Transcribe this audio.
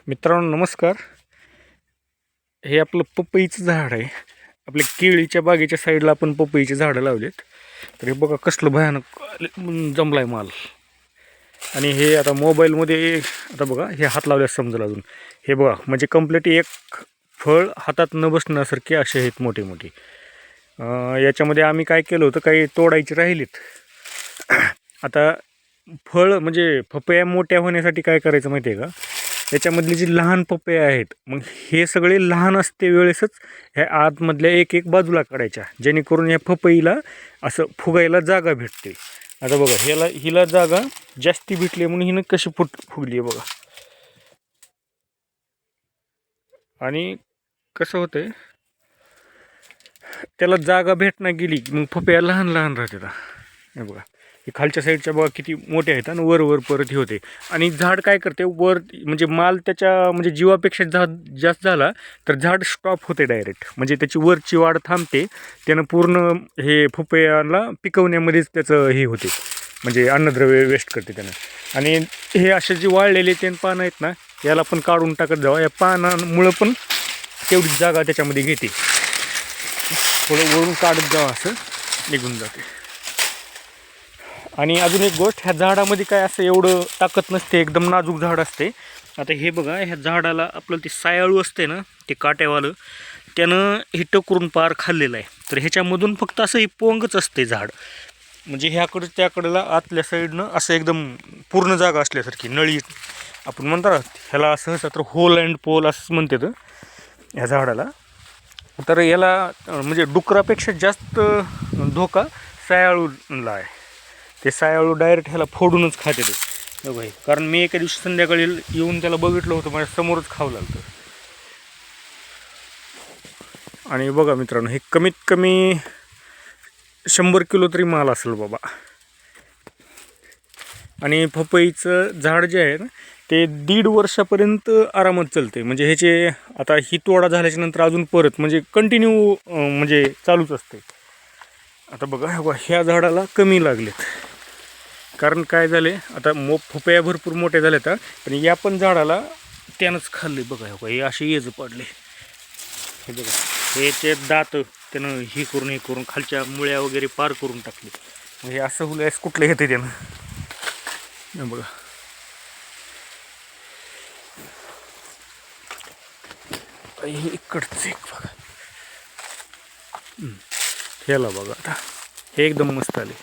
मित्रांनो नमस्कार. हे आपलं पपईचं झाड आहे. आपल्या केळीच्या बागेच्या साईडला आपण पपईची झाडं लावलीत. तर हे बघा कसलं भयानक जमलाय माल. आणि हे आता मोबाईलमध्ये आता बघा हे हात लावल्यास समजेल अजून. हे बघा म्हणजे कंप्लीट एक फळ हातात न बसण्यासारखे असे आहेत मोठे मोठे. याच्यामध्ये आम्ही काय केलं होतं, काही तोडायचे राहिलेत. आता फळ म्हणजे पपया मोठ्या होण्यासाठी काय करायचं माहिती आहे का, याच्यामधले जे लहान पपया आहेत मग हे सगळे लहान असते वेळेसच ह्या आतमधल्या एक एक बाजूला काढायच्या, जेणेकरून ह्या पपईला असं फुगायला जागा भेटते. आता बघा हिला जागा जास्ती भेटली म्हणून हिनं कशी फुगली आहे बघा. आणि कसं होतंय, त्याला जागा भेटणं गेली मग पपया लहान लहान राहते. हे बघा हे खालच्या साईडच्या बघा किती मोठे आहेत आणि वर परत हे होते. आणि झाड काय करते, वर म्हणजे माल त्याच्या म्हणजे जीवापेक्षा जास्त झाला तर झाड स्टॉप होते डायरेक्ट, म्हणजे त्याची वरची वाढ थांबते. त्यानं पूर्ण हे पपयाला पिकवण्यामध्येच त्याचं हे होते, म्हणजे अन्नद्रव्य वेस्ट करते त्यानं. आणि हे असे जे वाळलेले ते पानं आहेत ना, याला पण काढून टाकत जावं. या पानांमुळं पण तेवढीच जागा त्याच्यामध्ये घेते. थोडं वरून काढत जावं असं निघून जाते. आणि अजून एक गोष्ट, ह्या झाडामध्ये काय असं एवढं ताकद नसते, एकदम नाजूक झाड असते. आता हे बघा ह्या झाडाला आपलं ते सायाळू असते ना, ते काट्यावालं, त्यानं हे टकरून पार खाल्लेलं आहे. तर ह्याच्यामधून फक्त असं हे पोंगच असते झाड, म्हणजे ह्याकडं त्याकडला आतल्या साईडनं असं एकदम पूर्ण जागा असल्यासारखी नळी आपण म्हणतो. ह्याला सहसा तर होल अँड पोल असंच म्हणतात ह्या झाडाला. तर याला म्हणजे डुकरापेक्षा जास्त धोका सायाळूला आहे. ते सायाळू डायरेक्ट ह्याला फोडूनच खाते ते भाई. कारण मी एका दिवशी संध्याकाळी येऊन त्याला बघितलं होतं, माझ्या समोरच खावं लागतं. आणि बघा मित्रांनो, हे कमीत कमी 100 किलो तरी माल असेल बाबा. आणि पपईचं झाड जे आहे ना, ते 1.5 वर्षापर्यंत आरामात चालते. म्हणजे ह्याचे आता ही तोडा झाल्याच्या नंतर अजून परत म्हणजे कंटिन्यू म्हणजे चालूच असते. आता बघा ह्या झाडाला कमी लागलेत, कारण काय झाले, आता पपया भरपूर मोठे झाले तर, पण या पण झाडाला त्यानंच खाल्ले. बघा हे असे येज पडले. हे बघा हे ते दात त्यानं हे करून खालच्या मुळ्या वगैरे पार करून टाकले. मग हे असं हुल्यास कुठलं येते त्यानं. बघा हे इकडचं एक बघा, ह्याला बघा आता हे एकदम मस्त आले.